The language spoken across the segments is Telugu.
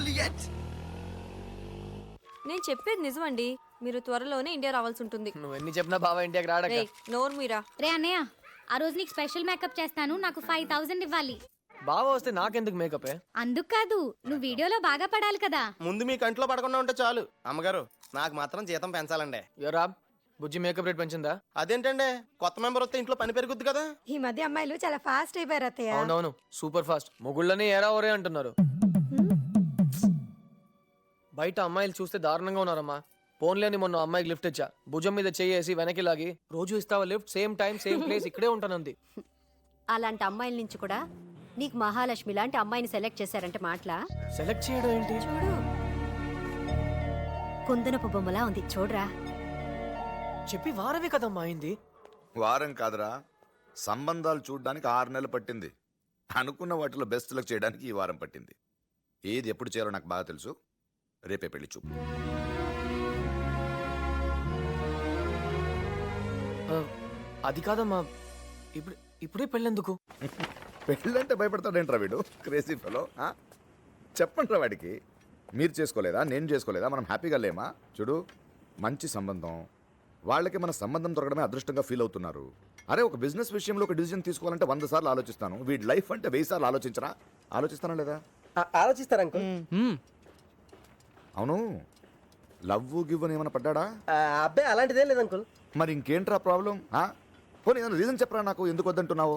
జూలియట్. నేను చెప్పేది నిజమండి. మీరు త్వరలోనే ఇండియా రావాల్సి ఉంటుంది. నువ్వు ఎన్ని చెప్పినా బావ ఇండియాకి రాడక. నోరు మీరా. రే అన్నయ్య, ఆ రోజు నీకు స్పెషల్ మేకప్ చేస్తాను, నాకు 5000 ఇవ్వాలి. బావ వస్తే నాకెందుకు మేకప్? అందుకు కాదు, నువ్వు వీడియోలో బాగా పడాలి కదా. ముందు మీ కంట్లో పడకుండా ఉంటే చాలు. అమ్మగారు నాకు మాత్రం జీతం పెంచాలండి. ఎవరా బుజ్జి మేకప్ రేట్ పెంచిందా? అదేంటండి, కొత్త మెంబర్ వస్తే ఇంట్లో పని పెరుగుద్ది కదా. ఈ మధ్య అమ్మాయిలు చాలా ఫాస్ట్ అయిపోయారు అత్తయ్య. అవునవును, సూపర్ ఫాస్ట్. మొగుళ్ళని ఏరా ఒరే అంటున్నారు. బయట అమ్మాయిలు చూస్తే దారుణంగా ఉన్నారమ్మా. ఫోన్లేని మొన్న అమ్మాయికి లిఫ్ట్ ఇచ్చా, భుజం మీద చేసి వెనక్కి లాగి, రోజు ఇస్తావా lift, same time same place, ఇక్కడే ఉంటానంది. అలాంటి అమ్మాయిల నుంచి కూడా నీకు మహాలక్ష్మి లాంటి అమ్మాయిని సెలెక్ట్ చేశారంటే మాటలా? సెలెక్ట్ చేయడం ఏంటి? చూడు, కుందనపు బొమ్మలా ఉంది చూడరా. చెప్పి వారమే కదమ్మా అయింది. వారం కాదురా, సంబంధాలు చూడడానికి 6 నెలలు పట్టింది. అనుకున్న వాటిలో బెస్ట్ సెలెక్ట్ చేయడానికి ఈ వారం పట్టింది. ఏది ఎప్పుడు చేయాలో నాకు బాగా తెలుసు. రేపే పెళ్లి చూపు. అది కాదమ్మా, ఇప్పుడే పెళ్ళెందుకు? పెళ్ళంటే భయపడతాడేంట్రా వీడు, క్రేజీ ఫెలో. చెప్పండి రా వాడికి, మీరు చేసుకోలేదా, నేను చేసుకోలేదా, మనం హ్యాపీగా లేమా? చూడు, మంచి సంబంధం, వాళ్ళకి మన సంబంధం దొరకడమే అదృష్టంగా ఫీల్ అవుతున్నారు. అరే, ఒక బిజినెస్ విషయంలో ఒక డిసిజన్ తీసుకోవాలంటే 100 సార్లు ఆలోచిస్తాను. వీడి లైఫ్ అంటే 1000 సార్లు ఆలోచించరా? ఆలోచిస్తానా లేదా? ఆలోచిస్తారా అంకుల్? అవును, లవ్ గివ్ అని ఏమైనా పడ్డా? అబ్బాయి అలాంటిదేం లేదు అంకుల్. మరి ఇంకేంట్రా ప్రాబ్లం? పోనీ ఏదైనా రీజన్ చెప్పరా నాకు, ఎందుకు వద్దంటున్నావు?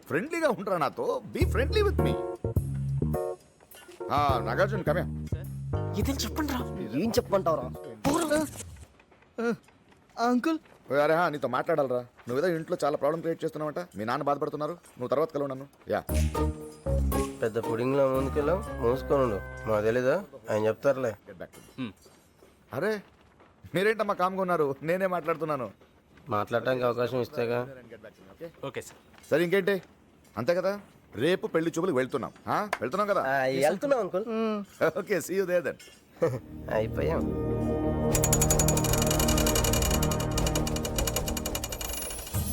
ఫ్రెండ్లీగా ఉంటారా నాతో? Be friendly with me. Nagarjuna కమే. ఇదేం చెప్పండి రా. ఏం చెప్పమంటావురా అంకుల్? అరే నీతో మాట్లాడాలరా. నువ్వేదో ఇంట్లో చాలా ప్రాబ్లం క్రియేట్ చేస్తున్నావంట. మీ నాన్న బాధపడుతున్నారు, నువ్వు తర్వాత కలవు నన్ను. యా, పెద్ద పుడింగ్ లో ముందుకెళ్ళాం, మూసుకోను. మాకు తెలీదా, ఆయన చెప్తారులే. అరే మీరేంటమ్మా కామ్గా ఉన్నారు? నేనే మాట్లాడుతున్నాను. మాట్లాడటానికి అవకాశం ఇస్తేగా. Okay sir. సరే ఇంకేంటి, అంతే కదా. రేపు పెళ్లి చూపులకు వెళ్తున్నాం. వెళ్తున్నాం కదా? వెళ్తున్నాం uncle. Okay, see you there then. అయిపోయాం.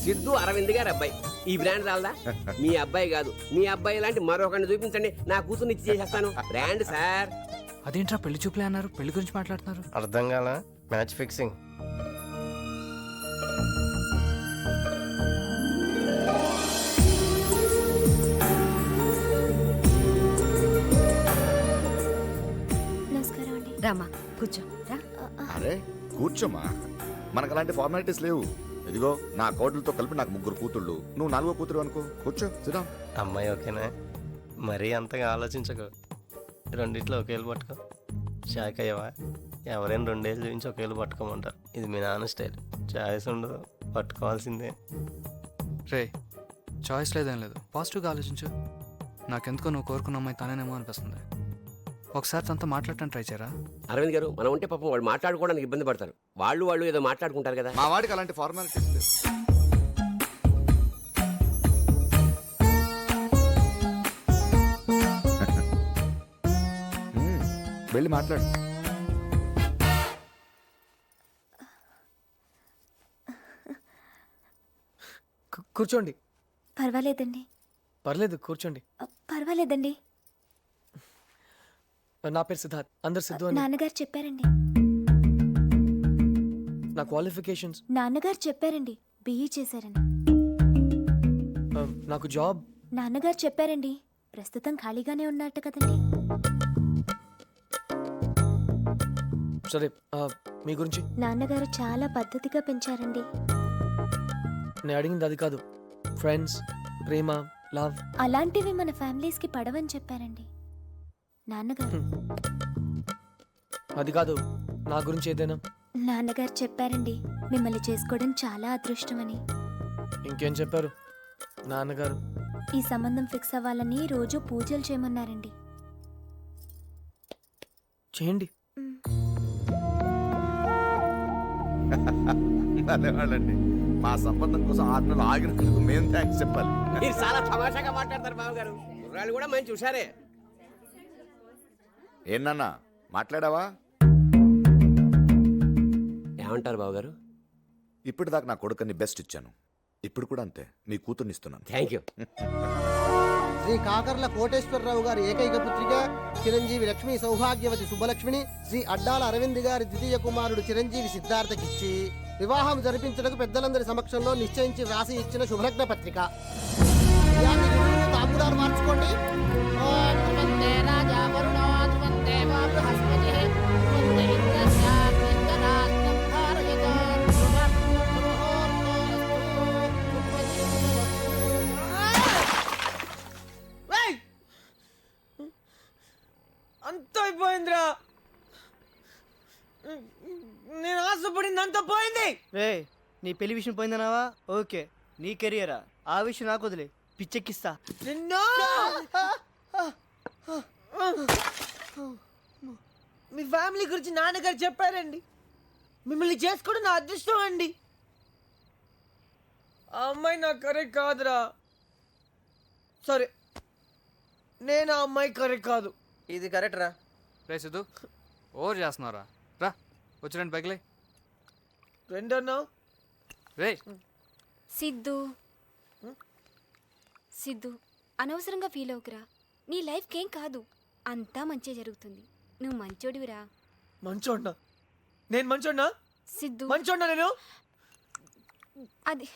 సిద్ధు అరవింద్ గారు అబ్బాయి. ఈ బ్రాండ్ రాలదా? మీ అబ్బాయి కాదు, మీ అబ్బాయి లాంటి మరొకరిని చూపించండి, నా కూతుర్ని ఇచ్చి చేసేస్తాను. Brand sir. అదేంట్రా పెళ్లి చూపులే అన్నారు, పెళ్లి గురించి మాట్లాడుతున్నారు? అర్థం కాల. Match fixing. నమస్కారం అండి. రామా కూర్చో రా. అరే కూర్చోమ్మా, మనకు అలాంటి ఫార్మాలిటీస్ లేవు. ఇదిగో నా కోడలతో కలిపి నాకు 3 కూతుళ్ళు, నువ్వు 4వ కూతురు అనుకో. కూర్చో, సిద్ధం. అమ్మాయి ఓకేనా? మరీ అంతగా ఆలోచించకు. రెండిట్లో ఒకేళ్ళు పట్టుకో. షాక్ అయ్యవా? ఎవరైనా 2 ఏళ్ళు చూపించి ఒకేళ్ళు పట్టుకోమంటారు. ఇది మీ నాన్న స్టైల్. చాయిస్ ఉండదు, పట్టుకోవాల్సిందే. రే, చాయిస్ లేదేం లేదు, పాజిటివ్గా ఆలోచించు. నాకెందుకో నువ్వు కోరుకున్న అమ్మాయి తానేనేమో అనిపిస్తుంది. ఒకసారి తనతో మాట్లాడటానికి ట్రై చేయరా? అరవింద్ గారు, మనం ఉంటే పాపం వాళ్ళు మాట్లాడుకోవడానికి ఇబ్బంది పడతారు. వాళ్ళు ఏదో మాట్లాడుకుంటారు కదా. మా వాడికి అలాంటి ఫార్మాలిటీస్ లేవు. వెళ్ళి మాట్లాడు. కూర్చోండి. పర్వాలేదండి. పర్లేదు, కూర్చోండి. పర్వాలేదండి. నా పేరు సిద్ధార్థ్, అందరు సిద్ధు అని. నాన్నగారు చెప్పారండి. నా క్వాలిఫికేషన్స్? నాన్నగారు చెప్పారండి, బిఈ చేశారని. నాకు జాబ్? నాన్నగారు చెప్పారండి, ప్రస్తుతం ఖాళీగానే ఉన్నట్టు కదండి. సరే, మీ గురించి? నాన్నగారు చాలా పద్ధతిగా పెంచారండి. నేను అడిగింది అది కాదు. ఫ్రెండ్స్, ప్రేమ, లవ్ అలాంటివి మన ఫ్యామిలీస్ కి పడవని చెప్పారండి నాన్నగారు. అది కాదు, నా గురించి ఏదైనా? నాన్నగారు చెప్పారండి, మిమ్మల్ని చేసుకోవడం చాలా అదృష్టమని. ఇంకేం చెప్పారు నాన్నగారు? ఈ సంబంధం ఫిక్స్ అవ్వాలని రోజు పూజలు చేయమన్నారండి. చేయండి. వాళ్ళండి మా సంబంధం కోసం 6 నెలలు ఆగినందుకు మేము థ్యాంక్స్ చెప్పాలి. మీరు చాలా తమాషాగా మాట్లాడతారు బావగారు. కుర్రాళ్ళు కూడా మంచి హుషారే. ఏంటన్నా మాట్లాడావా? ఏమంటారు బావగారు? ఇప్పటిదాకా నా కొడుకుని బెస్ట్ ఇచ్చాను. ఇప్పుడు కూడా అంతే మీ కూతుర్నిస్తున్నాను. Thank you. శ్రీ కాకర్ల కోటేశ్వరరావు గారి ఏకైక పుత్రిక చిరంజీవి లక్ష్మి సౌభాగ్యవతి సుబ్బలక్ష్మిని శ్రీ అడ్డాల అరవింద్ గారి ద్వితీయ కుమారుడు చిరంజీవి సిద్ధార్థకిచ్చి వివాహం జరిపించడానికి పెద్దలందరి సమక్షంలో నిశ్చయించి వ్రాసి ఇచ్చిన శుభలగ్న పత్రిక. ఇయాన్ని ఇరువురు తాంబూలాలు మార్చుకోండి. ఓం ధ్రువంతే రాజా వరుణో ధ్రువంతే వా బృహస్పతిః ధ్రువంతే ఇంద్రస్యాగ్నిర్గణాత్మం ధారయత. అంత అయిపోయిందిరా. నేను ఆశపడింది అంత పోయింది. రే నీ పెళ్లి విషయం పోయిందన్నావా? ఓకే, నీ కెరియరా ఆ విషయం నాకు వదిలే, పిచ్చెక్కిస్తా నిన్ను. మీ ఫ్యామిలీ గురించి నాన్నగారు చెప్పారండి. మిమ్మల్ని చేసుకోవడం నా అదృష్టం అండి. ఆ అమ్మాయి నాకు కరెక్ట్ కాదురా. సరే, నేను ఆ అమ్మాయి కరెక్ట్ కాదు. ఇది కరెక్ట్ రా. రే సిద్ధు ఓవర్ చేస్తున్నారా? రా వచ్చి రండి బైక్లే. రెండన్నా రే సిద్ధు సిద్ధు అనవసరంగా ఫీల్ అవుకురా. నీ లైఫ్కేం కాదు, అంతా మంచిగా జరుగుతుంది. నువ్వు మంచోడివిరా. మంచోడ్నా? నేను మంచోడ్నా? సిద్ధు మంచోడ్నా? నేను అది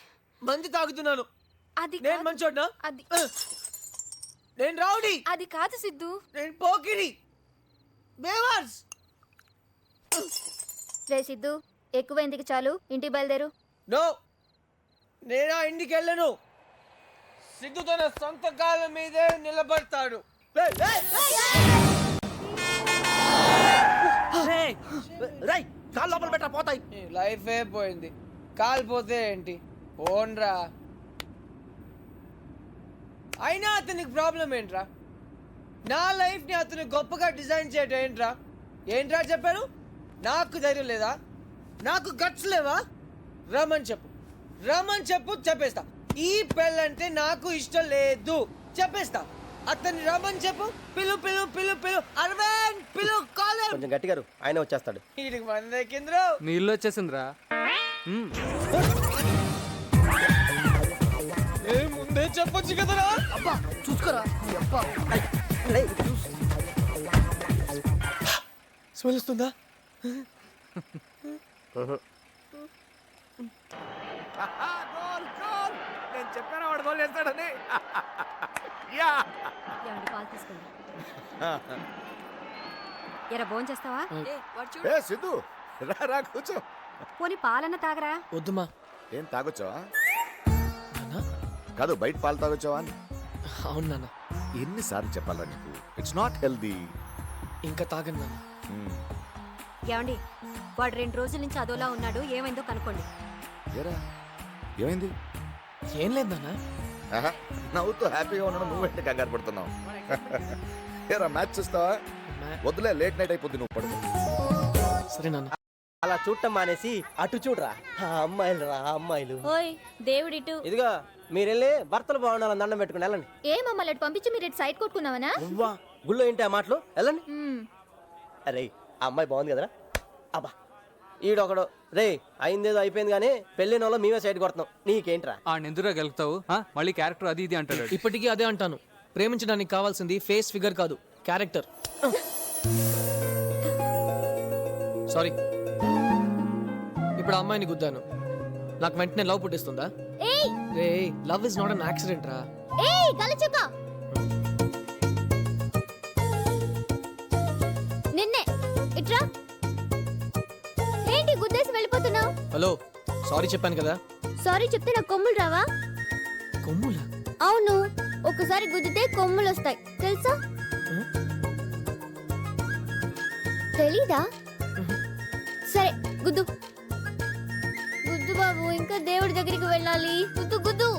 మంచి తాగుతున్నాను. అది నేను కాదు. మంచోడ్నా? అది నేను రౌడీ. అది కాదు సిద్ధు. నేను పోకిరి. బేవర్స్. రే సిద్ధు ఎక్కువ ఎందుకు, చాలు ఇంటికి బయలుదేరు. నో, నేను ఆ ఇంటికి వెళ్ళను. సిద్ధు తన సొంత కాళ్ళ మీదే నిలబడతాడు. కాలు లోపల పెట్టా పోతాయి. లైఫ్ పోయింది, కాలిపోతే ఏంటి? ఓన్రా. అయినా అతనికి ప్రాబ్లం ఏంట్రా? నా లైఫ్ ని అతను గొప్పగా డిజైన్ చేయటం ఏంట్రా? ఏంట్రా చెప్పాను? నాకు ధైర్యం లేదా? నాకు గట్స్ లేవా? రమ్మని చెప్పు, రమ్మని చెప్పు, చెప్పేస్తా. ఈ పెళ్ళంటే నాకు ఇష్టం లేదు, చెప్పేస్తా. అతన్ని రమ్మని చెప్పు. పిలు పిలు పిలు పిలు అరవింద్ పిలు. కాలేజ్ కొంచెం గట్టిగా ఆయన వచ్చేస్తాడు. వీడికి మంది ఎక్కిందిరో. నీ ఇల్లు వచ్చేసిందిరా. ముందే చెప్పొచ్చు కదరా. అబ్బా చూసుకోరా. అబ్బా స్మెల్ వస్తుందా? నేను చెప్పాను వాడు గోల్ చేస్తాడని. ఏమండి పాలు తీసుకోండి. ఎరా భోజనం చేస్తావా? ఏ సిద్ధు రా రా కూర్చో. పోనీ పాలన్న తాగరా. వద్దుమా. ఏం తాగొచ్చావా? నాన్న? కాదు, బయట పాలు తాగొచ్చావా అని. అవును నాన్న. ఎన్నిసార్లు చెప్పాలా నీకు? It's not healthy. ఇంకా తాగండి నాన్న. ఏమండి, వాడు 2 రోజుల నుంచి అదోలా ఉన్నాడు. ఏమైందో కనుక్కోండి. ఏరా ఏమైంది? ఏం లేదు నాన్న. ఆహా, నవ్వుతూ హ్యాపీగా ఉండడం నువ్వేంటి కంగారు పడుతున్నావు? ఏరా మ్యాచ్ చూస్తావా? వద్దులే, లేట్ నైట్ అయిపోద్ది, నువ్వు పడుకో. సరే నాన్న. అలా చూడటం మానేసి అటు చూడరా. అమ్మాయిలు రా అమ్మాయిలు. ఓయ్ దేవుడిటు. ఇదిగో మీరెళ్ళి భర్తలు బాగుండాలని దండం పెట్టుకుని వెళ్ళండి. ఏ మమ్మల్ని అటు పంపించి మీరు ఇటు సైడ్ కొట్టుకున్నావనా? నువ్వా? గుళ్ళో ఏంటి ఆ మాటలు? వెళ్ళండి. అరే ఆ అమ్మాయి బాగుంది కదరా. అబ్బా ఈడొకడు. రే అయిందేదో అయిపోయింది కానీ పెళ్ళిన వాళ్ళు మేమే సైడ్ కొడుతున్నాం. నీకేంట్రా? ఆ ఎందుకురా గెలుగుతావు? మళ్ళీ క్యారెక్టర్ అది ఇది అంటాడు. ఇప్పటికీ అదే అంటాను. ప్రేమించడానికి కావాల్సింది ఫేస్ ఫిగర్ కాదు, క్యారెక్టర్. సారీ. ఇప్పుడు ఆ అమ్మాయిని గుద్దాను, నాకు వెంటనే లవ్ పుట్టిస్తుందా? ఏయ్ రే, love is not an accident రా. ఏయ్ గలచుక. నిన్నే ఇట్రా. ఏంటి గుద్దేసి వెళ్ళిపోతున్నావు? హలో, సారీ చెప్పాను కదా. సారీ చెప్తే నాకు కొమ్ములు రావా? కొమ్ములా? అవును, ఒకసారి గుద్దితే కొమ్ములు వస్తాయి, తెలుసా? తెలీదా? సరే గుద్దు గుద్దు బాబు, ఇంకా దేవుడి దగ్గరికి వెళ్ళాలి. గుద్దు గుద్దు.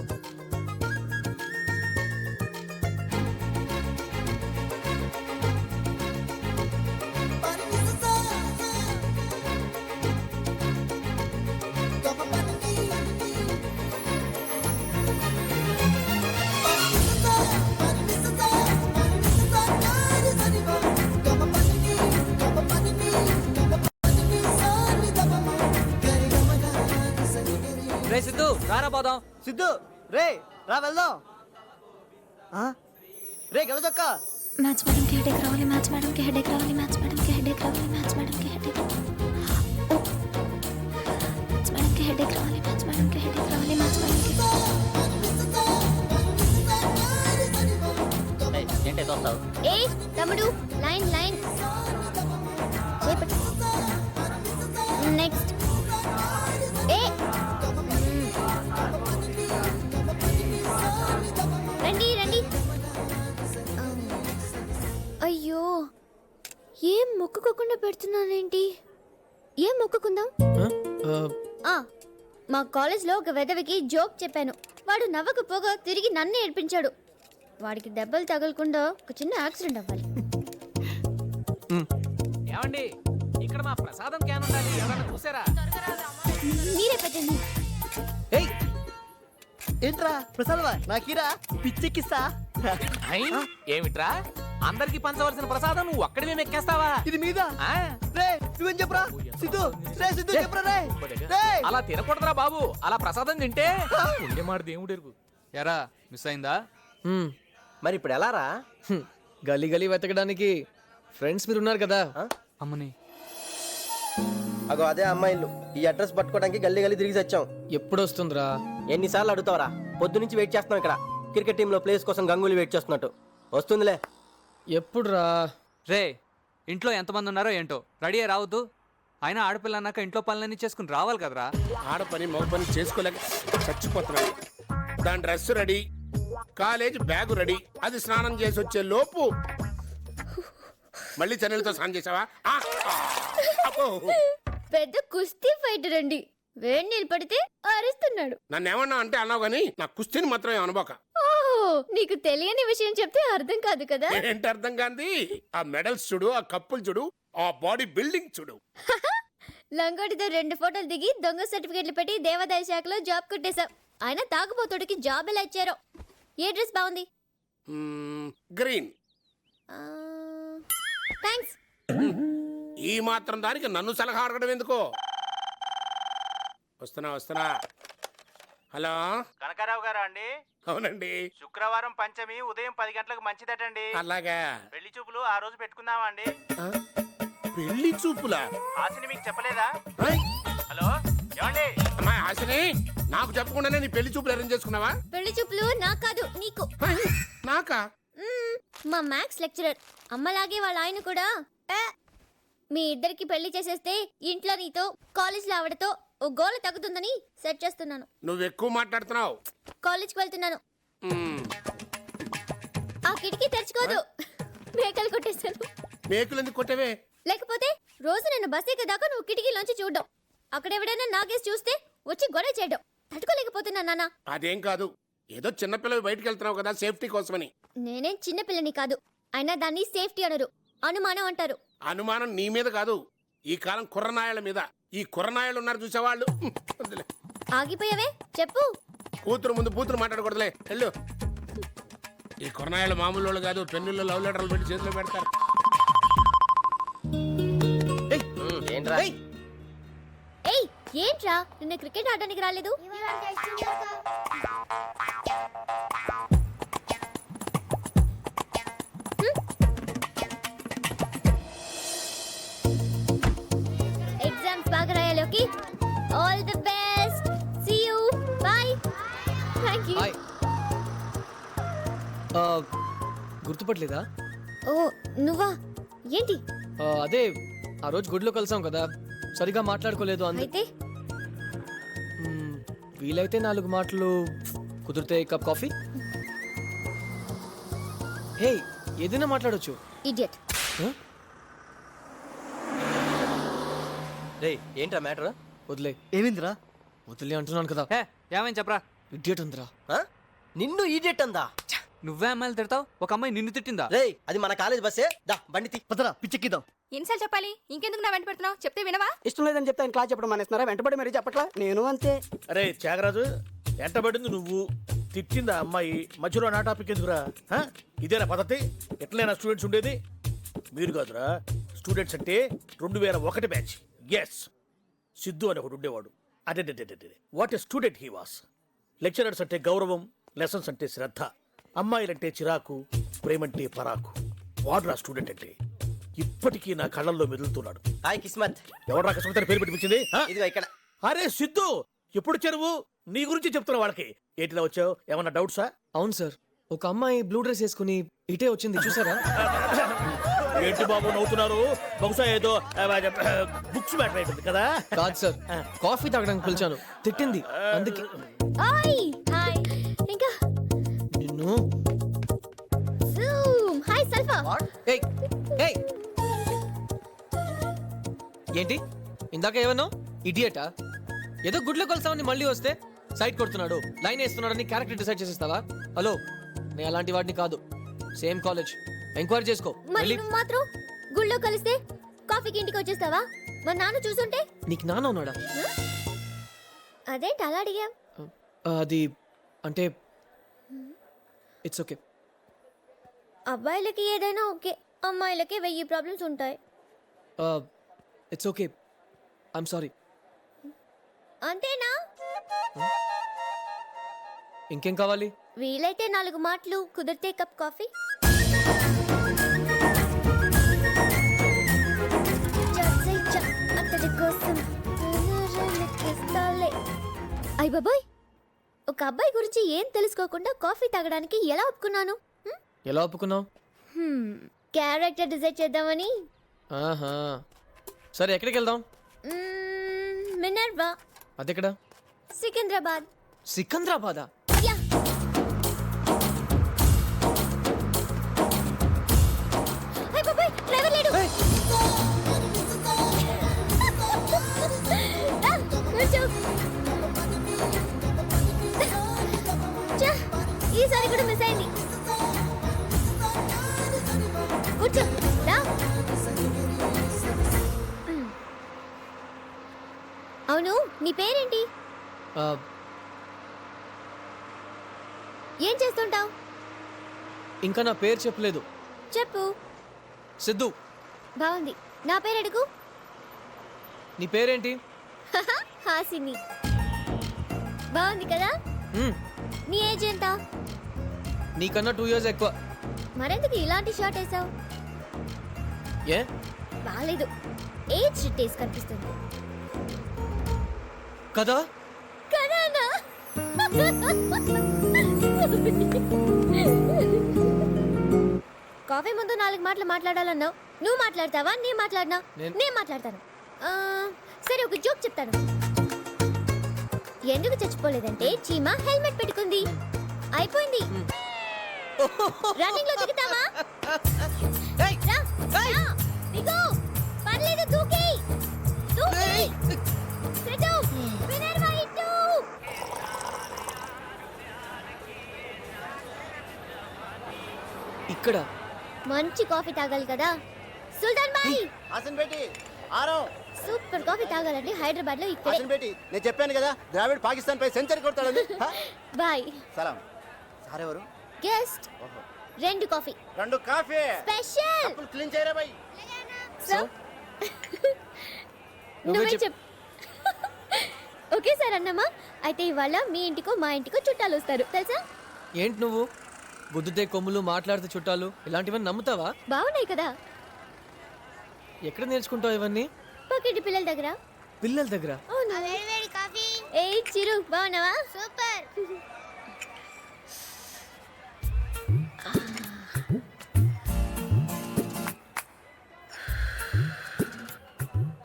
రే సిద్ధు రారా పోదాం. సిద్ధు రే రా వెళ్దాం. రే గెలచక్క. మ్యాథ్స్ మేడం కి హెడేక్ రావాలి, మ్యాథ్స్ మేడం కి హెడేక్ రావాలి, మ్యాథ్స్ మేడం కి హెడేక్ రావాలి, మ్యాథ్స్ మేడం కి హెడేక్ మ్యాథ్స్ మేడం కి హెడేక్ రావాలి, మ్యాథ్స్ మేడం కి హెడేక్ రావాలి, మ్యాథ్స్ మేడం కి. ఏంటి వస్తావు? ఏ తమ్ముడు లైన్ లైన్ నెక్స్ట్. ఏ రండి రండి. అయ్యో ఏం మొక్కుకోకుండా పెడుతున్నానేంటి? ఏం మొక్కుకుందాం? మా కాలేజ్లో ఒక వెధవికి జోక్ చెప్పాను. వాడు నవ్వకపోగా తిరిగి నన్ను ఏడ్పించాడు. వాడికి దెబ్బలు తగలకుండా ఒక చిన్న యాక్సిడెంట్ అవ్వాలి. ఏమండి ఇక్కడ మా ప్రసాదం క్యాన్ ఉండాలి, ఎవరైనా చూసారా? మీరే పెట్టండి. ఏయ్ ఏంట్రా ప్రసాదవా నాకీరా పిచ్చెక్కిస్తా. ఏమిట్రా అందరికి పంచవలసిన ప్రసాదం నువ్వు ఒక్కడివే మెక్కేస్తావా? ఇది మీద ఆ? రే నువ్వేం చెప్పరా సిద్ధు. రే సిద్ధు చెప్పరా రే. రే అలా తినకూడదురా బాబు, అలా ప్రసాదం తింటే ఉండే మాట దేవుడు ఎరుగు. ఎరా మిస్ అయిందా? మరి ఇప్పుడు ఎలా రా? గలీ గలీ వెతకడానికి ఫ్రెండ్స్ మీరు ఉన్నారు కదా. అమ్మని అగో అదే అమ్మాయిలు. ఈ అడ్రస్ పట్టుకోవడానికి గల్లీ గల్లీ తిరిగి వచ్చాం. ఎప్పుడు వస్తుందిరా? ఎన్నిసార్లు అడుగుతావరా? పొద్దు నుంచి వెయిట్ చేస్తున్నాం ఇక్కడ. క్రికెట్ టీంలో ప్లేస్ కోసం గంగూలీ వెయిట్ చేస్తున్నట్టు. వస్తుందిలే. ఎప్పుడు రా? రే ఇంట్లో ఎంతమంది ఉన్నారో ఏంటో రెడీ అయ్యి రావద్దు. అయినా ఆడపిల్ల అన్నాక ఇంట్లో పనులన్నీ చేసుకుని రావాలి కదరా. ఆడపని మగ పని చేసుకోలేక చచ్చిపోతున్నాడు. దాని dress ready, college bag ready. అది స్నానం చేసి వచ్చే లోపు మళ్ళీ చెన్నెలతో స్నానం చేసావా? పెద్ద కుస్తీ ఫైటర్ అండి. వేడి నీళ్ళు పడితే అరుస్తున్నాడు. నన్ను ఏమన్నా అంటే అన్నావు గానీ నా కుస్తీని మాత్రం అనుకోక. ఓహో నీకు తెలియని విషయం చెప్తే అర్థం కాదు కదా. ఏంటి అర్థం కాంది? ఆ మెడల్స్ చూడు, ఆ కప్పులు చూడు, ఆ బాడీ బిల్డింగ్ చూడు. లంగోటితో 2 ఫోటోలు దిగి దొంగ సర్టిఫికెట్లు పెట్టి దేవాదాయ శాఖలో జాబ్ కొట్టేశాం. ఆయన తాగుబోతుడికి జాబ్ ఎలా ఇచ్చారో. ఏ డ్రెస్ బాగుంది? గ్రీన్. థ్యాంక్స్. ఈ మాత్రం దానికి నన్ను సలహా అడగడం ఎందుకో? వస్తున్నా. హలో కనకారావు గారా అండి? అవునండి. శుక్రవారం పంచమి ఉదయం 10 గంటలకు మంచిదటండి. అలాగా. పెళ్లి చూపులు ఆ రోజు పెట్టుకుందామా అండి? పెళ్లి చూపులా? ఆశని మీకు చెప్పలేదా? ఏయ్, హలో ఏమండి? అమ్మాయి ఆశని నాకు చెప్పకుండానే నీ పెళ్లి చూపులు అరేంజ్ చేసుకున్నావా? పెళ్లి చూపులు నాకు కాదు నీకు. ఏయ్, నాకా? మా మ్యాథ్స్ లెక్చరర్ అమ్మలాగే వాళ్ళ ఆయన కూడా మీ ఇద్దరికి పెళ్లి చేసేస్తే ఇంట్లో నీతో కాలేజ్లో ఆవిడతో ఓ గోల తగ్గుతుందని సెట్ చేస్తున్నాను. నువ్వు ఎక్కువ మాట్లాడుతున్నావు. కాలేజ్కి వెళ్తున్నాను. ఆ కిటికీ తెరుచుకోదు. మేకలు కొట్టేశాను. మేకులు ఎందుకు కొట్టేవే? లేకపోతే రోజు నేను బస్ ఎక్కేదాకా నువ్వు కిటికీలోంచి చూడడం, అక్కడ ఎవడైనా నాగేసి చూస్తే వచ్చి గొడవ చేయడం తట్టుకోలేకపోతున్నా నాన్న. అదేం కాదు, ఏదో చిన్నపిల్లలు బయటకు వెళ్తున్నావు కదా సేఫ్టీ కోసమని. నేనేం చిన్నపిల్లని కాదు. అయినా దాన్ని సేఫ్టీ అనరు, అనుమానం అంటారు. అనుమానం నీ మీద కాదు, ఈ కాలం కుర్రనాయల మీద. ఈ కుర్రనాయలు ఉన్నారు చూసేవాళ్ళు. ఆగిపోయావే చెప్పు. కూతురు ముందు కూతురు మాట్లాడకూడదులే, వెళ్ళు. ఈ కుర్రనాయలు మామూలు వాళ్ళు కాదు, పెన్నుల్లో లవ్ లెటర్లు పెట్టి చేతిలో పెడతారు. ఏంట్రా? ఏయ్ ఏంట్రా నిన్న క్రికెట్ ఆడడానికి రాలేదు? ఎగ్జామ్స్ బాగా రాయాలి. All the best. See you. Bye. Thank you. గుర్తుపట్టలేదా? ఓ నువ్వా? ఏంటి? అదే ఆ రోజు గుడిలో కలిసాం కదా, సరిగా మాట్లాడుకోలేదు. అయితే వీలైతే 4 మాటలు, కుదిరితే కప్ కాఫీ. హే ఏదైనా మాట్లాడొచ్చు. ఇడియట్. రే ఏంట్రా మ్యాటర్? వదిలే. ఏమైందిరా? వదిలే అంటున్నాను కదా. ఏమైంది చెప్పరా? ఇడియట్ ఉందిరా. నిన్ను ఈడియట్ అందా? నువ్వే అమ్మాయిలు తిడతావు, ఒక అమ్మాయి నిన్ను తిట్టిందా? రే అది మన కాలేజ్ బస్సే. దా బండి తీ. పదరా పిచ్చెక్కిద్దాం. ఎన్నిసార్లు చెప్పాలి? ఇంకెందుకు నా వెంట పెడుతున్నావు? చెప్తే వినవా? ఇష్టం లేదని చెప్తే ఆయన క్లాస్ చెప్పడం మానేస్తున్నారా? వెంటబడి మరీ చెప్పట్లా? నేను అంతే. అరే త్యాగరాజు, ఎంటబడింది నువ్వు, తిట్టిందా అమ్మాయి, మధ్యలో నా టాపిక్ ఎందుకురా? ఇదేనా పద్ధతి? ఎట్లైనా స్టూడెంట్స్ ఉండేది? మీరు కాదురా స్టూడెంట్స్ అంటే 2001 బ్యాచ్. ఎస్, సిద్ధు అని ఒకడు ఉండేవాడు. అదే what a student he was. Lecturers అంటే గౌరవం, లెసన్స్ అంటే శ్రద్ధ, అమ్మాయిలంటే చిరాకు, ప్రేమంటే పరాకు. వాడురా స్టూడెంట్ అంటే. ఇప్పటికీ నా కళ్ళల్లో మెదులుతున్నాడు. హాయ్ కిస్మత్. ఎవరు కిస్మత్ అని పేరు పెట్టించింది? ఇదిగో ఇక్కడ. అరే సిద్ధు, ఎప్పుడు చెరువు నీ గురించి చెప్తున్నా వాళ్ళకి. ఏంటిలా వచ్చావు? ఏమన్నా డౌట్సా? అవును సార్, ఒక అమ్మాయి బ్లూ డ్రెస్ వేసుకుని ఇటే వచ్చింది, చూసారా? ఏంటి బాబు నవ్వుతున్నారు? బహుశా ఏదో బుక్స్ మ్యాటర్ అవుతుంది కదా. కాదు సార్, కాఫీ తాగడానికి పిలిచాను, తిట్టింది అందుకే. హాయ్ హాయ్ ఇంకా నిన్ను జూమ్ హాయ్ సల్ఫా. ఏయ్ ఏయ్ ఏంటి ఇందాక ఏమన్నావు? ఇడియటా? ఏదో గుడ్లో కొలుస్తామని మళ్ళీ వస్తే సైట్ కొడుతున్నాడు, లైన్ వేస్తున్నాడని క్యారెక్టర్ డిసైడ్ చేసేస్తావా? హలో, నేను అలాంటి వాడిని కాదు. సేమ్ కాలేజ్, ఎంక్వైరీ చేసుకో. మరి నువ్వు మాత్రం గుళ్ళో కలిస్తే కాఫీకి ఇంటికి వచ్చేస్తావా? మా నాన్న చూసుంటే. నీకు నాన్న ఉన్నాడా? అదేంటి అలా అడిగా? అది అంటే ఇట్స్ ఓకే. అబ్బాయిలకి ఏదైనా ఓకే, అమ్మాయిలకి 1000 ప్రాబ్లమ్స్ ఉంటాయి. It's okay, I'm sorry. అంతేనా? ఇంకేం కావాలి? వీలైతే 4 మాటలు, కుదిరితే కప్ కాఫీ. అతడి కోసం అయ్ బాబాయ్, ఒక అబ్బాయి గురించి ఏం తెలుసుకోకుండా కాఫీ తాగడానికి ఎలా ఒప్పుకున్నాను? ఎలా ఒప్పుకున్నావు? క్యారెక్టర్ డిసైడ్ చేద్దామని. ఆహా, సరే ఎక్కడికి వెళ్దాం? మినర్వా. అదెక్కడ? సికింద్రాబాద్. సికింద్రాబాదా? యా. అయ్ బాబాయ్, డ్రైవర్ లేడు. కూర్చో. ఛా, ఈసారి కూడా మిస్ అయింది. కూర్చో రా. అవును, నీ పేరేంటి? ఏం చేస్తుంటావు? ఇంకా నా పేరు చెప్పలేదు. చెప్పు. సిద్ధు. బాగుంది. నా పేరు అడుగు. నీ పేరేంటి? హాసిని. బాగుంది కదా? నీ ఏజ్ ఎంత? నీకన్నా 2 years ఎక్కువ. మరెందుకు ఇలాంటి షర్ట్ వేసావు? ఏ బాలేదు, ఏజ్ టేస్ట్ కనిపిస్తుంది కదా? కదానా? కాఫీ ముందు 4 మాటలు మాట్లాడాలన్నావు. నువ్వు మాట్లాడతావా? నేను మాట్లాడినా? నేను మాట్లాడతాను. సరే, ఒక జోక్ చెప్తాను. ఎందుకు చచ్చిపోలేదంటే చీమ హెల్మెట్ పెట్టుకుంది. అయిపోయింది. రన్నింగ్ లో దిగుతావా? దిగు. పర్లేదు, దూకేయ్. దూకేయ్. సెటో. మినర్వా ఇటు. ఇక్కడ మంచి కాఫీ తాగాలి కదా. సుల్తాన్ బాయ్, హాసన్ బేటీ ఆరో. సూపర్ కాఫీ తాగాలంటే హైదరాబాద్ లో ఇక్కడే. హాసన్ బేటీ, నేను చెప్పాను కదా ద్రావిడ్ పాకిస్తాన్ పై సెంచరీ కొడతాడని. బాయ్. సలాం. సార్ ఎవరు? గెస్ట్. 2 కాఫీ. 2 coffee special. కప్పులు క్లీన్ చేయరా బాయ్. సో నువ్వే చెప్పు. ఓకే సార్ అన్నమా. అయితే ఇవాళ మీ ఇంటికో మా ఇంటికో చుట్టాలు వస్తారు, తెలుసా? ఏంటి నువ్వు గుద్దుతే కొమ్ములు, మాట్లాడితే చుట్టాలు, ఇలాంటివన్నీ నమ్ముతావా? బాగున్నాయి కదా. ఎక్కడ నేర్చుకుంటావు ఇవన్నీ? పక్కింటి పిల్లల దగ్గర. పిల్లల దగ్గర? ఏ చిరు, బాగున్నావా? సూపర్.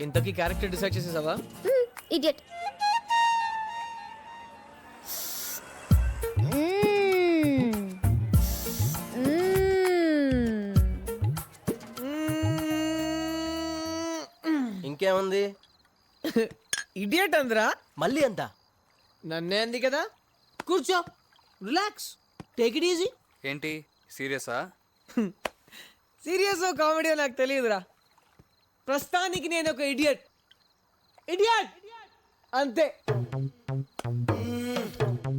ఇంతకీ క్యారెక్టర్ డిసైడ్ చేసేసావా? ఇడియట్. ఇంకేముంది? ఇడియట్ అందరా? మళ్ళీ అంత నన్నే అంది కదా. కూర్చో, రిలాక్స్, టేక్ ఇట్ ఈజీ. ఏంటి సీరియసా? సీరియస్ కామెడీ నాకు తెలియదురా. ప్రస్తుతానికి నేను ఒక ఇడియట్. ఇడియట్ అంతే.